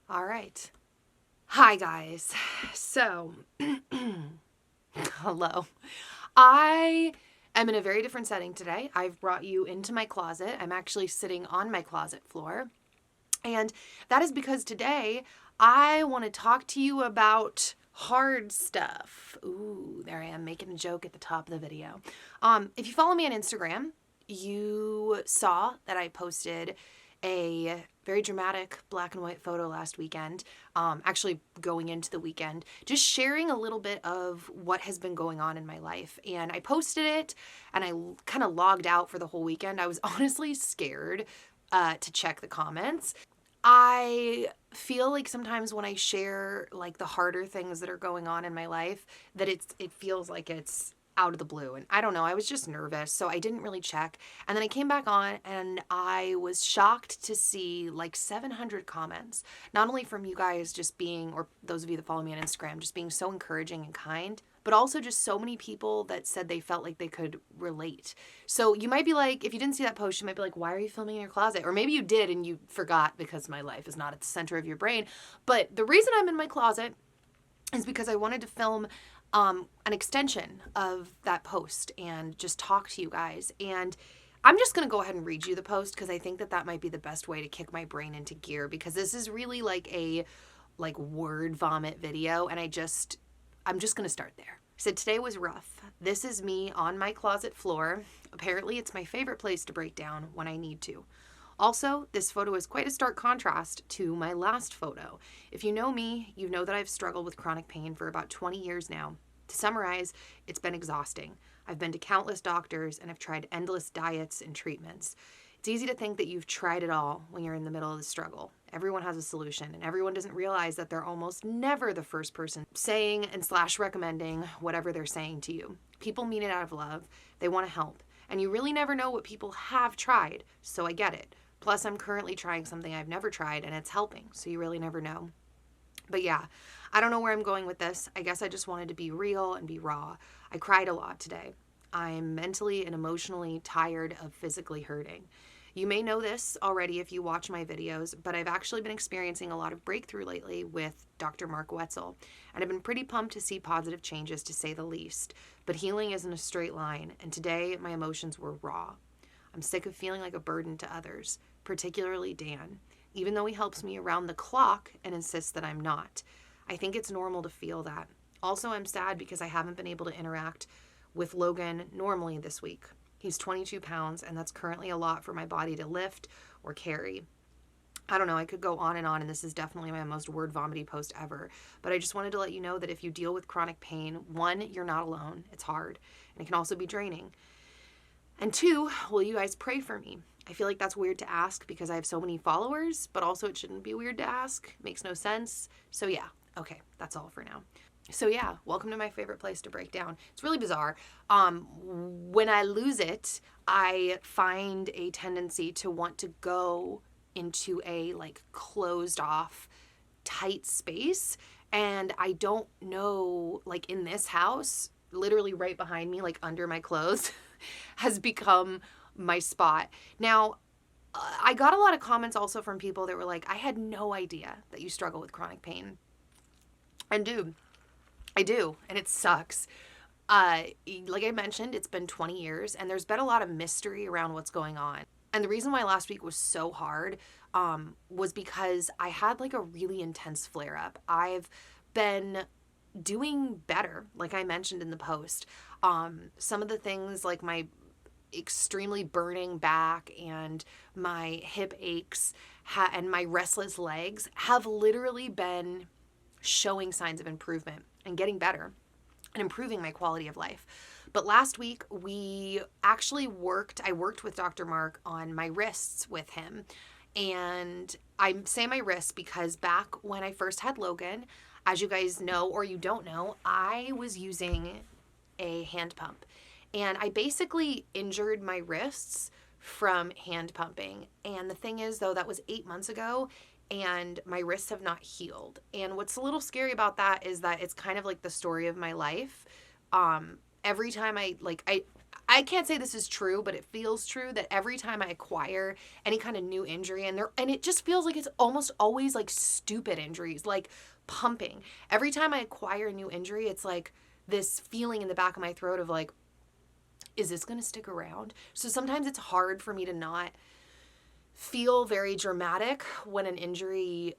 All right. Hi, guys. So, hello. I am in a very different setting today. I've brought you into my closet. I'm actually sitting on my closet floor. And that is because today I want to talk to you about hard stuff. Ooh, there I am making a joke at the top of the video. If you follow me on Instagram, you saw that I posted a very dramatic black and white photo last weekend, actually going into the weekend, just sharing a little bit of what has been going on in my life. And I posted it and I kind of logged out for the whole weekend. I was honestly scared to check the comments. I feel like sometimes when I share like the harder things that are going on in my life, that it feels like it's out of the blue. And I don't know, I was just nervous, so I didn't really check. And then I came back on and I was shocked to see like 700 comments, not only from you guys just being, or those of you that follow me on Instagram, just being so encouraging and kind, but also just so many people that said they felt like they could relate. So you might be like, if you didn't see that post, you might be like, why are you filming in your closet? Or maybe you did and you forgot because my life is not at the center of your brain. But the reason I'm in my closet is because I wanted to film an extension of that post and just talk to you guys. And I'm just going to go ahead and read you the post because I think that that might be the best way to kick my brain into gear, because this is really like a word vomit video, and I'm just going to start there. I said, today was rough. This is me on my closet floor. Apparently, it's my favorite place to break down when I need to. Also, this photo is quite a stark contrast to my last photo. If you know me, you know that I've struggled with chronic pain for about 20 years now. To summarize, it's been exhausting. I've been to countless doctors and I've tried endless diets and treatments. It's easy to think that you've tried it all when you're in the middle of the struggle. Everyone has a solution, and everyone doesn't realize that they're almost never the first person saying and / recommending whatever they're saying to you. People mean it out of love. They want to help. And you really never know what people have tried, so I get it. Plus, I'm currently trying something I've never tried, and it's helping, so you really never know. But yeah, I don't know where I'm going with this. I guess I just wanted to be real and be raw. I cried a lot today. I'm mentally and emotionally tired of physically hurting. You may know this already if you watch my videos, but I've actually been experiencing a lot of breakthrough lately with Dr. Mark Wetzel, and I've been pretty pumped to see positive changes, to say the least. But healing isn't a straight line, and today my emotions were raw. I'm sick of feeling like a burden to others, particularly Dan, even though he helps me around the clock and insists that I'm not. I think it's normal to feel that. Also, I'm sad because I haven't been able to interact with Logan normally this week. He's 22 pounds, and that's currently a lot for my body to lift or carry. I don't know, I could go on, and this is definitely my most word vomity post ever. But I just wanted to let you know that if you deal with chronic pain, 1, you're not alone. It's hard, and it can also be draining. And 2, will you guys pray for me? I feel like that's weird to ask because I have so many followers, but also it shouldn't be weird to ask. It makes no sense. So yeah, okay, that's all for now. So yeah, welcome to my favorite place to break down. It's really bizarre. When I lose it, I find a tendency to want to go into a closed off, tight space. And I don't know, in this house, literally right behind me, under my clothes, has become my spot. Now, I got a lot of comments also from people that were like, I had no idea that you struggle with chronic pain. And dude, I do, and it sucks. Like I mentioned, it's been 20 years, and there's been a lot of mystery around what's going on. And the reason why last week was so hard was because I had a really intense flare-up. I've been doing better, like I mentioned in the post. Some of the things like my extremely burning back and my hip aches and my restless legs have literally been showing signs of improvement and getting better and improving my quality of life. But last week we actually I worked with Dr. Mark on my wrists with him. And I say my wrists because back when I first had Logan, as you guys know or you don't know, I was using a hand pump. And I basically injured my wrists from hand pumping. And the thing is, though, that was 8 months ago, and my wrists have not healed. And what's a little scary about that is that it's kind of like the story of my life. Every time I can't say this is true, but it feels true that every time I acquire any kind of new injury, and it just feels like it's almost always like stupid injuries, like pumping. Every time I acquire a new injury, it's like this feeling in the back of my throat of like, is this going to stick around? So sometimes it's hard for me to not feel very dramatic when an injury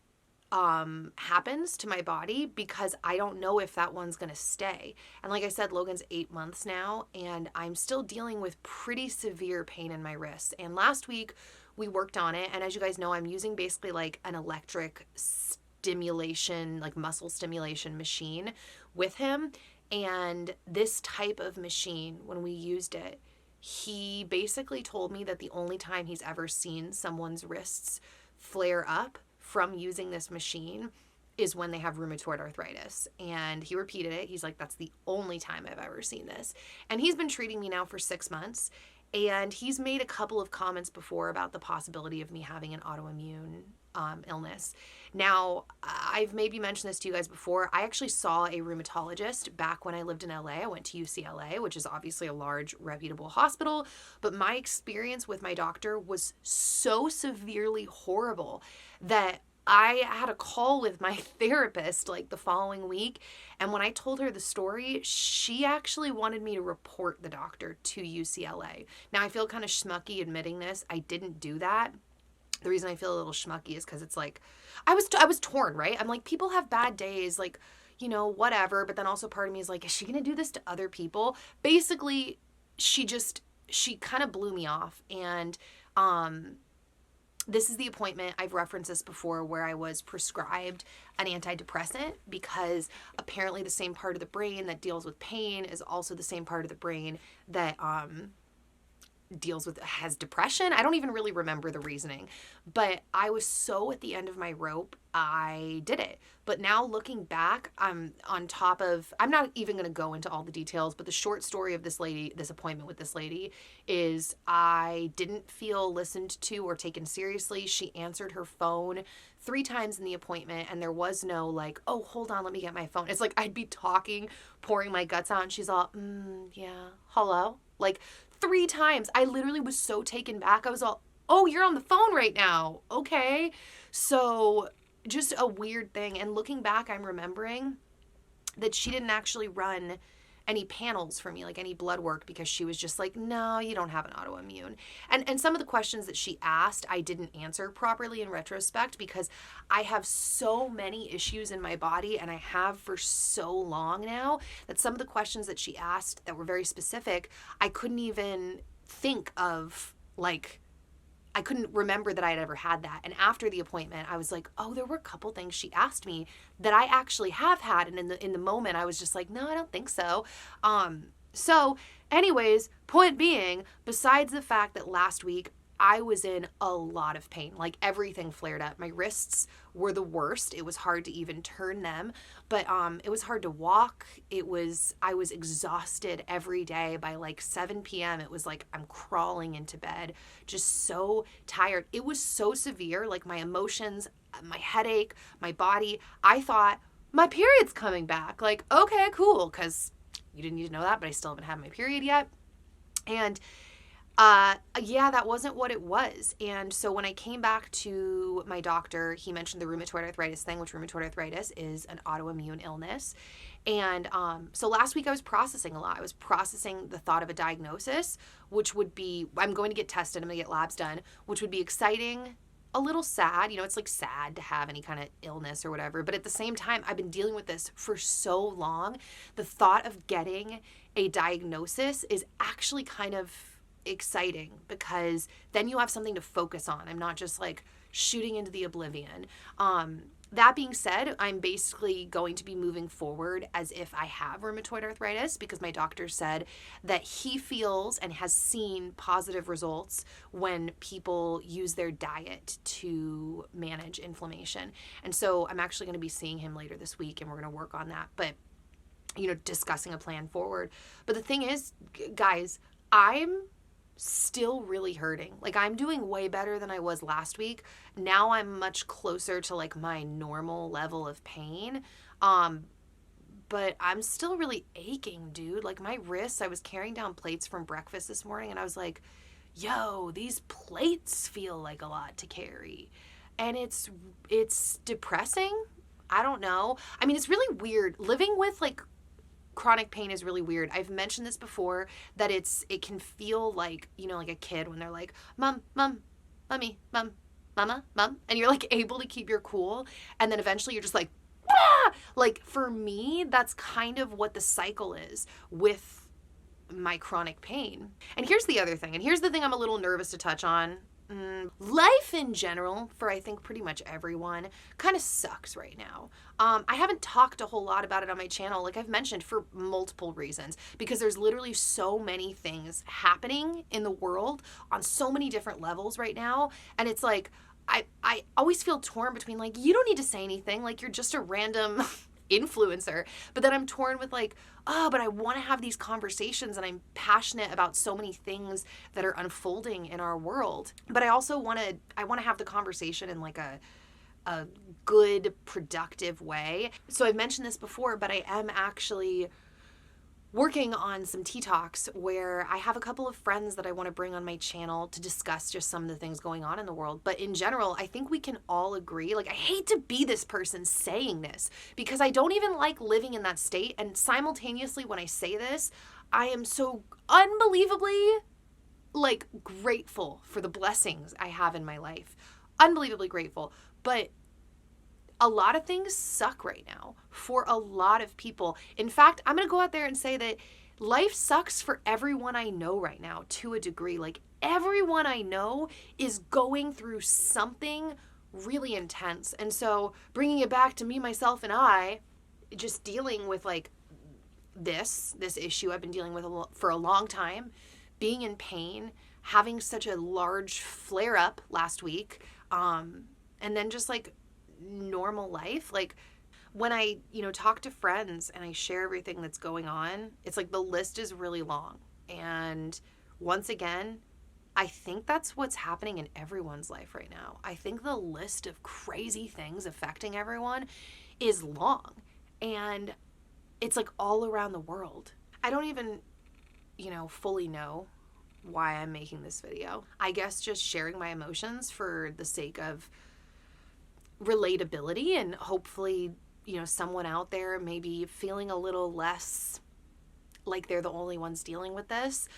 happens to my body, because I don't know if that one's going to stay. And like I said, Logan's 8 months now, and I'm still dealing with pretty severe pain in my wrists. And last week we worked on it. And as you guys know, I'm using basically like an electric stimulation, like muscle stimulation machine with him. And this type of machine, when we used it, he basically told me that the only time he's ever seen someone's wrists flare up from using this machine is when they have rheumatoid arthritis. And he repeated it. He's like, that's the only time I've ever seen this. And he's been treating me now for 6 months. And he's made a couple of comments before about the possibility of me having an autoimmune illness. Now, I've maybe mentioned this to you guys before. I actually saw a rheumatologist back when I lived in LA. I went to UCLA, which is obviously a large, reputable hospital. But my experience with my doctor was so severely horrible that I had a call with my therapist like the following week. And when I told her the story, she actually wanted me to report the doctor to UCLA. Now, I feel kind of schmucky admitting this. I didn't do that. The reason I feel a little schmucky is because it's like, I was torn, right? I'm like, people have bad days, like, you know, whatever. But then also part of me is like, is she going to do this to other people? Basically, she kind of blew me off. And this is the appointment, I've referenced this before, where I was prescribed an antidepressant because apparently the same part of the brain that deals with pain is also the same part of the brain that has depression. I don't even really remember the reasoning, but I was so at the end of my rope, I did it. But now looking back, I'm not even going to go into all the details, but the short story of this appointment with this lady is I didn't feel listened to or taken seriously. She answered her phone 3 times in the appointment, and there was no like, oh, hold on, let me get my phone. It's like I'd be talking, pouring my guts out, and she's all, yeah, hello? Like 3 times. I literally was so taken back. I was all, oh, you're on the phone right now. Okay. So just a weird thing. And looking back, I'm remembering that she didn't actually run any panels for me, like any blood work, because she was just like, no, you don't have an autoimmune. And some of the questions that she asked, I didn't answer properly in retrospect because I have so many issues in my body, and I have for so long now, that some of the questions that she asked that were very specific, I couldn't even think of, like, I couldn't remember that I had ever had that. And after the appointment, I was like, oh, there were a couple things she asked me that I actually have had. And in the moment, I was just like, no, I don't think so. So anyways, point being, besides the fact that last week I was in a lot of pain, like everything flared up. My wrists were the worst. It was hard to even turn them, but it was hard to walk. I was exhausted every day. By like 7 p.m. it was like I'm crawling into bed, just so tired. It was so severe, like my emotions, my headache, my body. I thought my period's coming back. Like, okay, cool, because you didn't need to know that, but I still haven't had my period yet. And yeah, that wasn't what it was. And so when I came back to my doctor, he mentioned the rheumatoid arthritis thing, which rheumatoid arthritis is an autoimmune illness. And so last week I was processing a lot. I was processing the thought of a diagnosis, which would be, I'm going to get tested, I'm going to get labs done, which would be exciting, a little sad. You know, it's like sad to have any kind of illness or whatever. But at the same time, I've been dealing with this for so long. The thought of getting a diagnosis is actually kind of exciting because then you have something to focus on. I'm not just like shooting into the oblivion. That being said, I'm basically going to be moving forward as if I have rheumatoid arthritis because my doctor said that he feels and has seen positive results when people use their diet to manage inflammation. And so I'm actually going to be seeing him later this week, and we're going to work on that, but you know, discussing a plan forward. But the thing is, guys, I'm still really hurting. Like, I'm doing way better than I was last week. Now I'm much closer to like my normal level of pain. but I'm still really aching, dude. Like my wrists, I was carrying down plates from breakfast this morning and I was like, yo, these plates feel like a lot to carry. And it's depressing. I don't know. I mean, it's really weird. Living with like chronic pain is really weird. I've mentioned this before that it can feel like, you know, like a kid when they're like, mom, mommy, mom, mama, mom, and you're like able to keep your cool, and then eventually you're just like, ah! Like for me, that's kind of what the cycle is with my chronic pain. And here's the other thing, and here's the thing I'm a little nervous to touch on. Life in general, for I think pretty much everyone, kind of sucks right now. I haven't talked a whole lot about it on my channel, like I've mentioned, for multiple reasons, because there's literally so many things happening in the world on so many different levels right now, and it's like, I always feel torn between like, you don't need to say anything, like you're just a random influencer, but then I'm torn with like, oh, but I want to have these conversations and I'm passionate about so many things that are unfolding in our world. But I also want to have the conversation in like a good, productive way. So I've mentioned this before, but I am actually working on some tea talks where I have a couple of friends that I want to bring on my channel to discuss just some of the things going on in the world. But in general, I think we can all agree, like I hate to be this person saying this because I don't even like living in that state. And simultaneously, when I say this, I am so unbelievably like grateful for the blessings I have in my life. Unbelievably grateful. But a lot of things suck right now for a lot of people. In fact, I'm going to go out there and say that life sucks for everyone I know right now to a degree. Like everyone I know is going through something really intense. And so bringing it back to me, myself, and I, just dealing with like this issue I've been dealing with for a long time, being in pain, having such a large flare up last week, and then just like normal life. Like when I, talk to friends and I share everything that's going on, it's like the list is really long. And once again, I think that's what's happening in everyone's life right now. I think the list of crazy things affecting everyone is long, and it's like all around the world. I don't even, fully know why I'm making this video. I guess just sharing my emotions for the sake of relatability, and hopefully, someone out there maybe feeling a little less like they're the only ones dealing with this.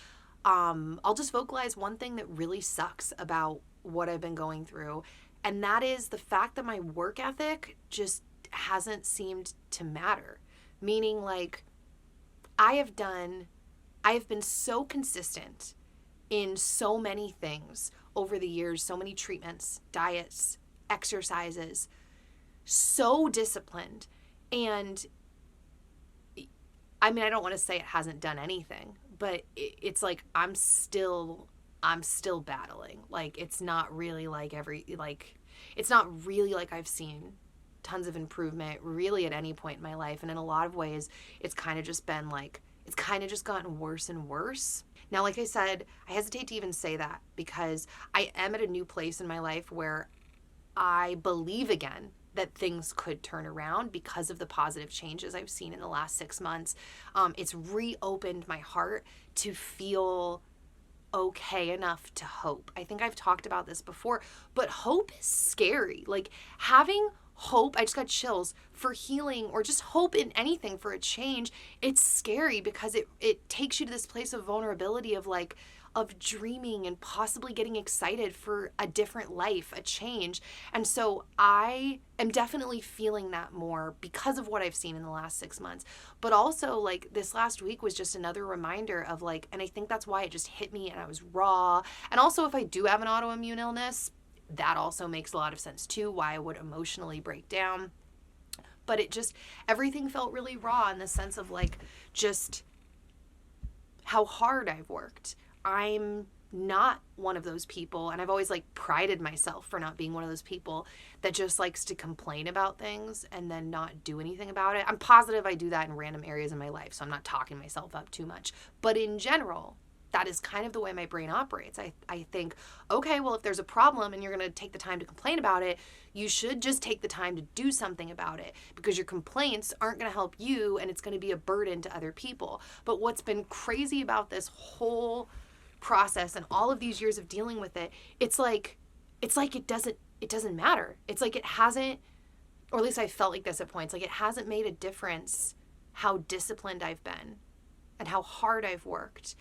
I'll just vocalize one thing that really sucks about what I've been going through, and that is the fact that my work ethic just hasn't seemed to matter. Meaning, like, I have been so consistent in so many things over the years, so many treatments, diets, exercises, so disciplined. And I mean, I don't want to say it hasn't done anything, but it's like I'm still battling. Like it's not really like I've seen tons of improvement really at any point in my life. And in a lot of ways, it's kind of just been like, it's kind of just gotten worse and worse. Now, like I said, I hesitate to even say that because I am at a new place in my life where I believe again that things could turn around because of the positive changes I've seen in the last 6 months. It's reopened my heart to feel okay enough to hope. I think I've talked about this before, but hope is scary. Like having hope, I just got chills, for healing or just hope in anything for a change. It's scary because it takes you to this place of vulnerability of dreaming and possibly getting excited for a different life, a change. And so I am definitely feeling that more because of what I've seen in the last 6 months. But also like this last week was just another reminder of like, and I think that's why it just hit me and I was raw. And also if I do have an autoimmune illness, that also makes a lot of sense too, why I would emotionally break down. But it just, everything felt really raw in the sense of like just how hard I've worked. I'm not one of those people, and I've always like prided myself for not being one of those people that just likes to complain about things and then not do anything about it. I'm positive I do that in random areas in my life, so I'm not talking myself up too much. But in general, that is kind of the way my brain operates. I think, okay, well, if there's a problem and you're going to take the time to complain about it, you should just take the time to do something about it, because your complaints aren't going to help you and it's going to be a burden to other people. But what's been crazy about this whole process and all of these years of dealing with it, it's like it doesn't matter. It's like it hasn't, or at least I felt like this at points, like it hasn't made a difference how disciplined I've been and how hard I've worked.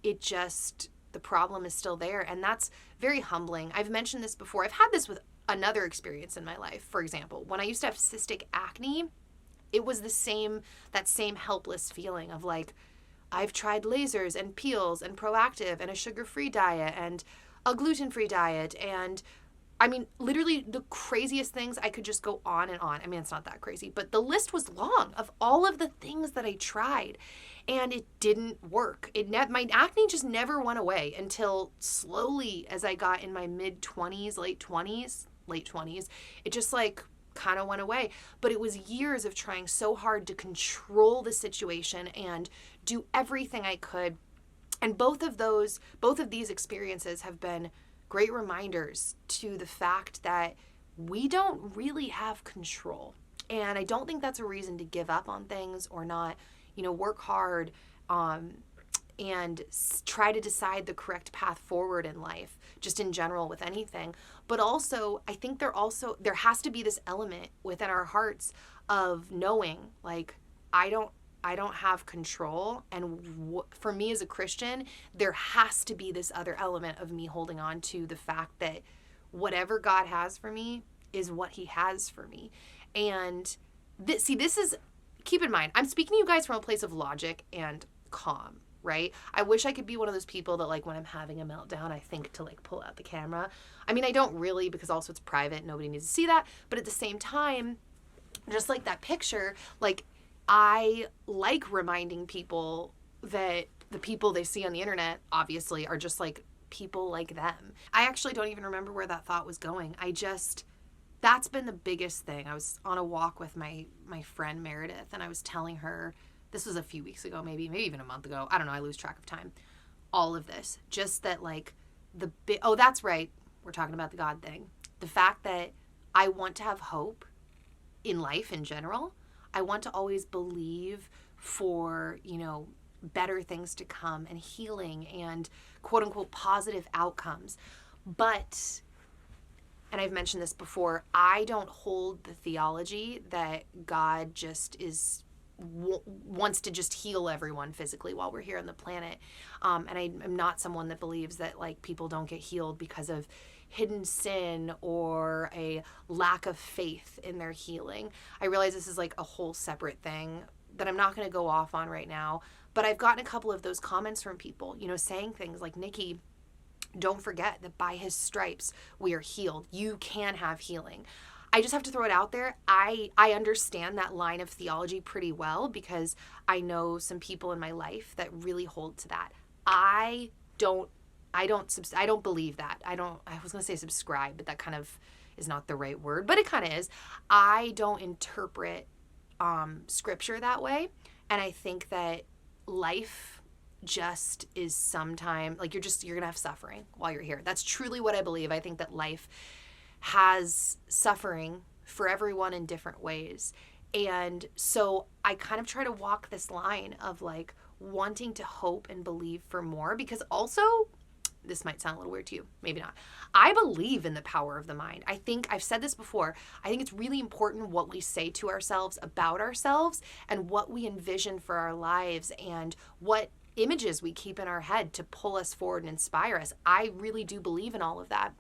It just, the problem is still there. And that's very humbling. I've mentioned this before. I've had this with another experience in my life. For example, when I used to have cystic acne, it was that same helpless feeling of like, I've tried lasers and peels and Proactive and a sugar-free diet and a gluten-free diet. And I mean, literally the craziest things. I could just go on and on. I mean, it's not that crazy, but the list was long of all of the things that I tried, and it didn't work. My acne just never went away until slowly, as I got in my mid-20s, late 20s, it just like kind of went away. But it was years of trying so hard to control the situation and do everything I could. And both of these experiences have been great reminders to the fact that we don't really have control. And I don't think that's a reason to give up on things or not, work hard and try to decide the correct path forward in life, just in general with anything. But also, I think there has to be this element within our hearts of knowing, like, I don't have control. And for me as a Christian, there has to be this other element of me holding on to the fact that whatever God has for me is what he has for me. And this is, keep in mind, I'm speaking to you guys from a place of logic and calm, right? I wish I could be one of those people that, like, when I'm having a meltdown, I think to, like, pull out the camera. I mean, I don't really, because also it's private. Nobody needs to see that. But at the same time, just like that picture, like, I like reminding people that the people they see on the internet, obviously, are just like people like them. I actually don't even remember where that thought was going. That's been the biggest thing. I was on a walk with my friend Meredith, and I was telling her, this was a few weeks ago, maybe even a month ago. I don't know. I lose track of time. All of this. Just that, like, oh, that's right. We're talking about the God thing. The fact that I want to have hope in life in general. I want to always believe for, better things to come and healing and quote unquote positive outcomes. But, and I've mentioned this before, I don't hold the theology that God just wants to just heal everyone physically while we're here on the planet. And I'm not someone that believes that, like, people don't get healed because of hidden sin or a lack of faith in their healing. I realize this is like a whole separate thing that I'm not going to go off on right now, but I've gotten a couple of those comments from people, saying things like, Nikki, don't forget that by his stripes we are healed. You can have healing. I just have to throw it out there. I understand that line of theology pretty well because I know some people in my life that really hold to that. I don't believe that. I was going to say subscribe, but that kind of is not the right word, but it kind of is. I don't interpret scripture that way. And I think that life just is sometime, like, you're going to have suffering while you're here. That's truly what I believe. I think that life has suffering for everyone in different ways. And so I kind of try to walk this line of, like, wanting to hope and believe for more, because also, this might sound a little weird to you, maybe not, I believe in the power of the mind. I think I've said this before. I think it's really important what we say to ourselves about ourselves and what we envision for our lives and what images we keep in our head to pull us forward and inspire us. I really do believe in all of that.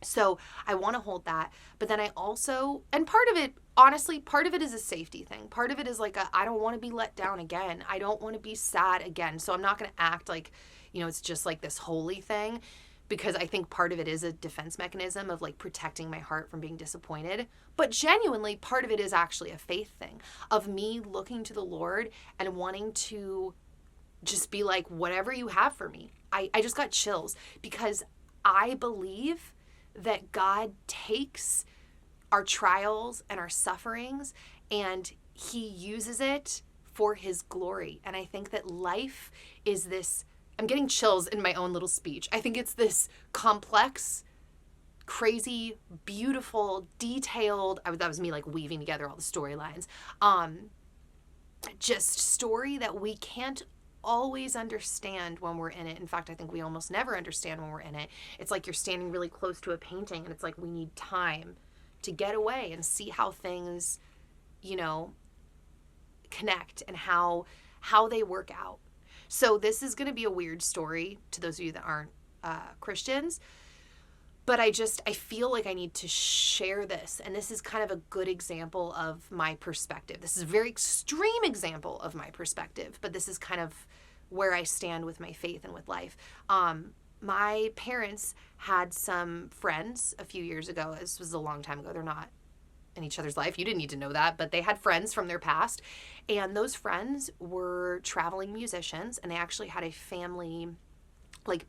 So I want to hold that. But then I also, and part of it, honestly, part of it is a safety thing. Part of it is like, I don't want to be let down again. I don't want to be sad again. So I'm not going to act like, it's just like this holy thing, because I think part of it is a defense mechanism of, like, protecting my heart from being disappointed. But genuinely, part of it is actually a faith thing of me looking to the Lord and wanting to just be like, whatever you have for me. I just got chills because I believe that God takes our trials and our sufferings and he uses it for his glory. And I think that life is this I'm getting chills in my own little speech. I think it's this complex, crazy, beautiful, detailed, that was me like weaving together all the storylines, just story that we can't always understand when we're in it. In fact, I think we almost never understand when we're in it. It's like you're standing really close to a painting and it's like we need time to get away and see how things, connect and how they work out. So this is going to be a weird story to those of you that aren't Christians, but I feel like I need to share this. And this is kind of a good example of my perspective. This is a very extreme example of my perspective, but this is kind of where I stand with my faith and with life. My parents had some friends a few years ago. This was a long time ago. They're not in each other's life. You didn't need to know that, but they had friends from their past. And those friends were traveling musicians, and they actually had a family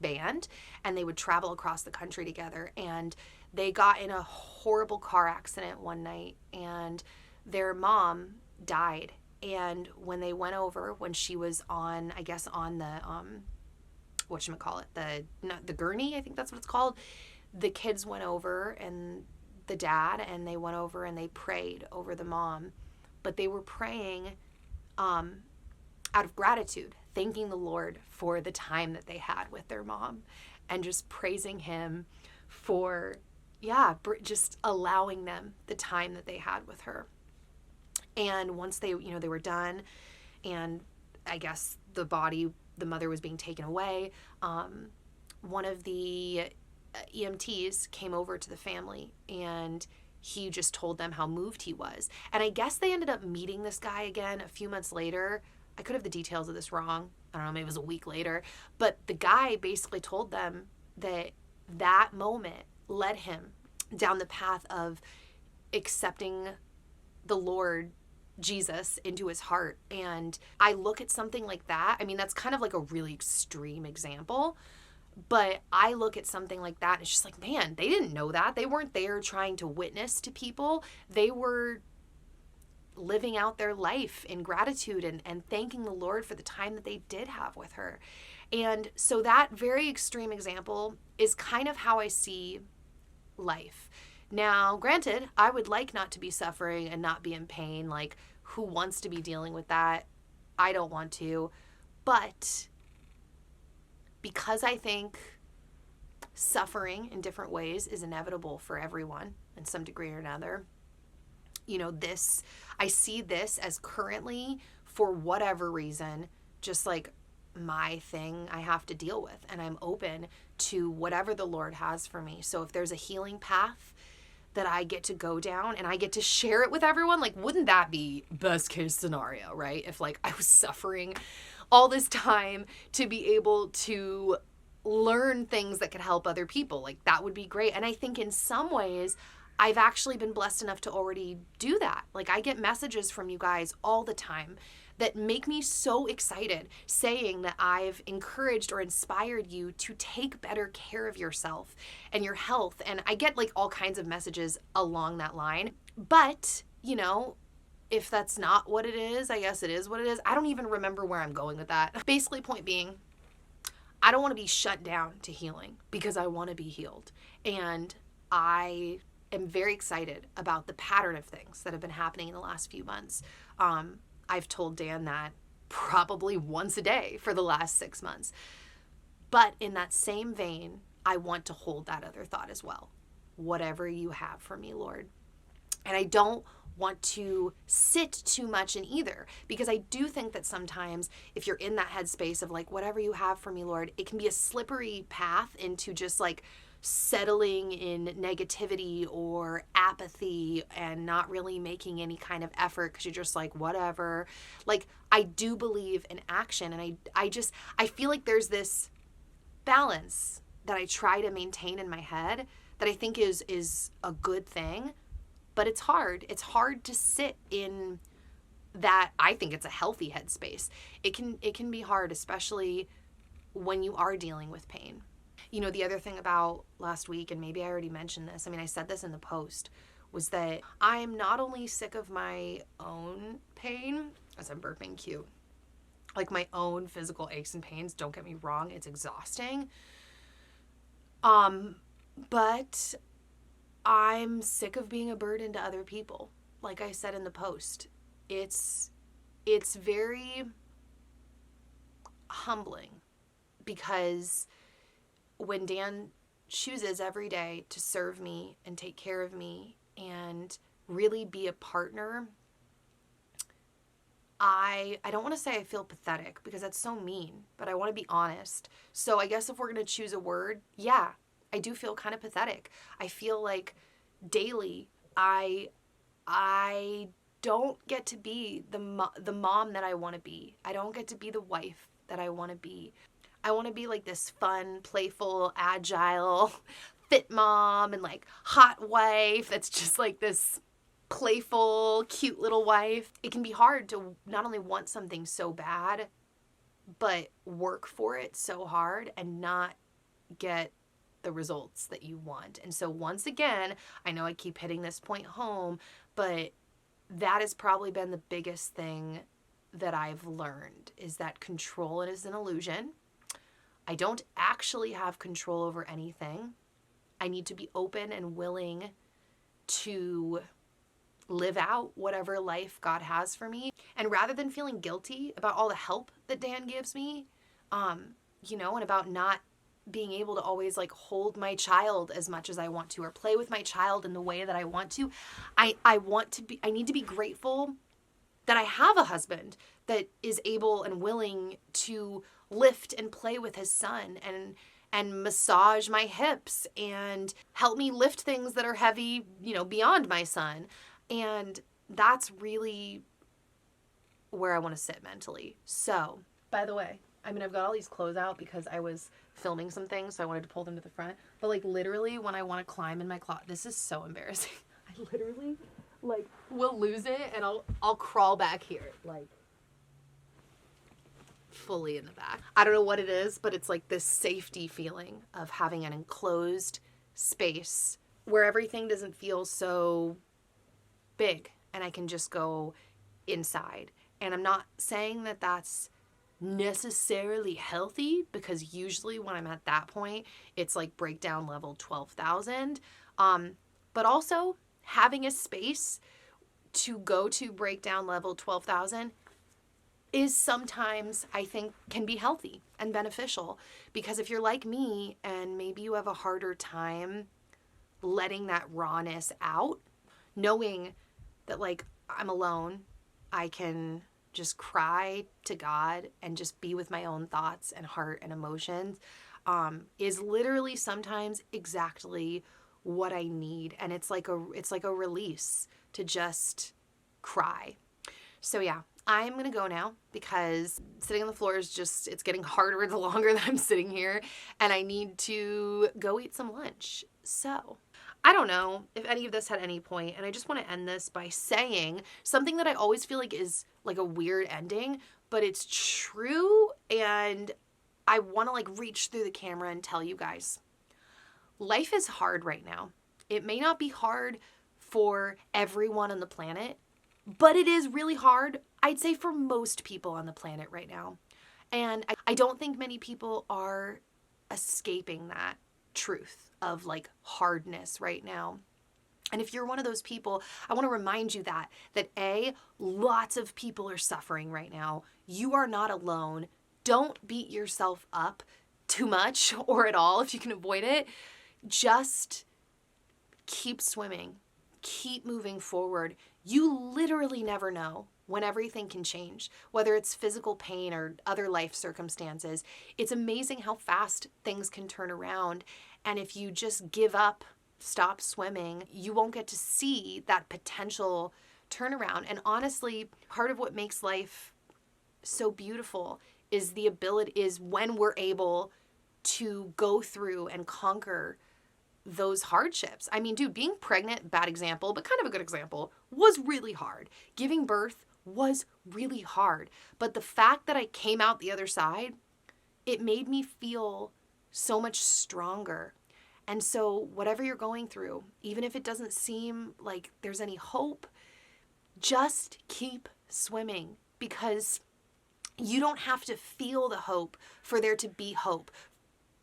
band, and they would travel across the country together. And they got in a horrible car accident one night, and their mom died. And when they went over, when she was on the the gurney, I think that's what it's called, the kids went over, and the dad, and they went over and they prayed over the mom. But they were praying out of gratitude, thanking the Lord for the time that they had with their mom, and just praising him for just allowing them the time that they had with her. And once they were done, and I guess the mother was being taken away, one of the EMTs came over to the family, and he just told them how moved he was. And I guess they ended up meeting this guy again a few months later. I could have the details of this wrong. I don't know, maybe it was a week later. But the guy basically told them that moment led him down the path of accepting the Lord Jesus into his heart. And I look at something like that. I mean, that's kind of like a really extreme example, but I look at something like that and it's just like, man, they didn't know that. They weren't there trying to witness to people. They were living out their life in gratitude and thanking the Lord for the time that they did have with her. And so that very extreme example is kind of how I see life. Now, granted, I would like not to be suffering and not be in pain. Like, who wants to be dealing with that? I don't want to. But because I think suffering in different ways is inevitable for everyone in some degree or another, I see this as currently, for whatever reason, just like my thing I have to deal with. And I'm open to whatever the Lord has for me. So if there's a healing path that I get to go down and I get to share it with everyone, wouldn't that be best case scenario, right? If I was suffering all this time to be able to learn things that could help other people, that would be great. And I think in some ways, I've actually been blessed enough to already do that. I get messages from you guys all the time that make me so excited, saying that I've encouraged or inspired you to take better care of yourself and your health. And I get all kinds of messages along that line. But, if that's not what it is, I guess it is what it is. I don't even remember where I'm going with that. Basically, point being, I don't want to be shut down to healing because I want to be healed. And I am very excited about the pattern of things that have been happening in the last few months. I've told Dan that probably once a day for the last 6 months. But in that same vein, I want to hold that other thought as well. Whatever you have for me, Lord. And I don't want to sit too much in either, because I do think that sometimes if you're in that headspace of whatever you have for me, Lord, it can be a slippery path into just settling in negativity or apathy and not really making any kind of effort because you're just whatever. I do believe in action, and I feel like there's this balance that I try to maintain in my head that I think is a good thing, but it's hard. It's hard to sit in that. I think it's a healthy headspace. It can be hard, especially when you are dealing with pain. The other thing about last week, and maybe I already mentioned this, I said this in the post, was that I am not only sick of my own pain, as I'm burping, cute, like my own physical aches and pains. Don't get me wrong, it's exhausting. But I'm sick of being a burden to other people. Like I said in the post, it's very humbling, because when Dan chooses every day to serve me and take care of me and really be a partner, I don't want to say I feel pathetic, because that's so mean, but I want to be honest. So I guess if we're going to choose a word, yeah, I do feel kind of pathetic. I feel like daily I don't get to be the mom that I want to be. I don't get to be the wife that I want to be. I want to be like this fun, playful, agile, fit mom, and like hot wife that's just like this playful, cute little wife. It can be hard to not only want something so bad, but work for it so hard and not get the results that you want. And so once again, I know I keep hitting this point home, but that has probably been the biggest thing that I've learned, is that control is an illusion. I don't actually have control over anything. I need to be open and willing to live out whatever life God has for me. And rather than feeling guilty about all the help that Dan gives me, and about not being able to always like hold my child as much as I want to, or play with my child in the way that I want to, I need to be grateful that I have a husband that is able and willing to lift and play with his son and massage my hips and help me lift things that are heavy, beyond my son. And that's really where I want to sit mentally. So, by the way, I've got all these clothes out because I was filming some things, so I wanted to pull them to the front. But like literally when I want to climb in my closet, this is so embarrassing. I literally will lose it and I'll crawl back here, like fully in the back. I don't know what it is, but it's like this safety feeling of having an enclosed space where everything doesn't feel so big and I can just go inside. And I'm not saying that that's necessarily healthy, because usually when I'm at that point, it's like breakdown level 12,000. But also having a space to go to breakdown level 12,000 is sometimes, I think, can be healthy and beneficial, because if you're like me and maybe you have a harder time letting that rawness out, knowing that like I'm alone, I can just cry to God and just be with my own thoughts and heart and emotions, is literally sometimes exactly what I need. And it's like a release to just cry. So yeah, I'm going to go now, because sitting on the floor is just, it's getting harder the longer that I'm sitting here, and I need to go eat some lunch. So I don't know if any of this had any point, and I just want to end this by saying something that I always feel like is like a weird ending, but it's true, and I want to like reach through the camera and tell you guys. Life is hard right now. It may not be hard for everyone on the planet, but it is really hard, I'd say, for most people on the planet right now. And I don't think many people are escaping that truth of like hardness right now. And if you're one of those people, I want to remind you that lots of people are suffering right now. You are not alone. Don't beat yourself up too much or at all if you can avoid it. Just keep swimming. Keep moving forward. You literally never know when everything can change, whether it's physical pain or other life circumstances. It's amazing how fast things can turn around. And if you just give up, stop swimming, you won't get to see that potential turnaround. And honestly, part of what makes life so beautiful is when we're able to go through and conquer those hardships. I mean, dude, being pregnant, bad example, but kind of a good example, was really hard. Giving birth was really hard. But the fact that I came out the other side, it made me feel so much stronger. And so whatever you're going through, even if it doesn't seem like there's any hope, just keep swimming, because You don't have to feel the hope for there to be hope.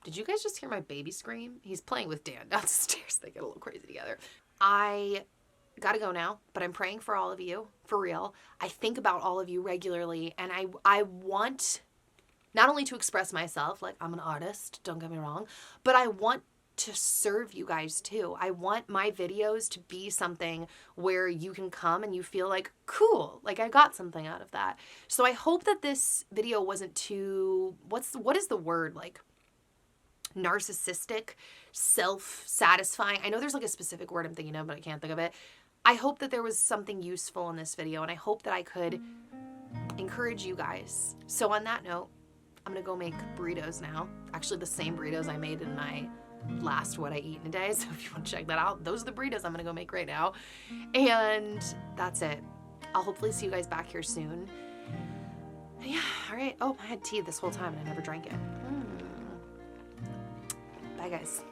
Did you guys just hear my baby scream? He's playing with Dan downstairs. They get a little crazy together. I gotta go now, but I'm praying for all of you, for real. I think about all of you regularly, and I want not only to express myself, like I'm an artist, don't get me wrong, but I want to serve you guys too. I want my videos to be something where you can come and you feel like, cool, like I got something out of that. So I hope that this video wasn't too, what is the word, like narcissistic, self-satisfying. I know there's like a specific word I'm thinking of, but I can't think of it. I hope that there was something useful in this video, and I hope that I could encourage you guys. So on that note, I'm gonna go make burritos now. Actually, the same burritos I made in my last What I Eat in a Day. So if you want to check that out, those are the burritos I'm gonna go make right now. And that's it. I'll hopefully see you guys back here soon. Yeah, all right. Oh, I had tea this whole time and I never drank it. Bye, guys.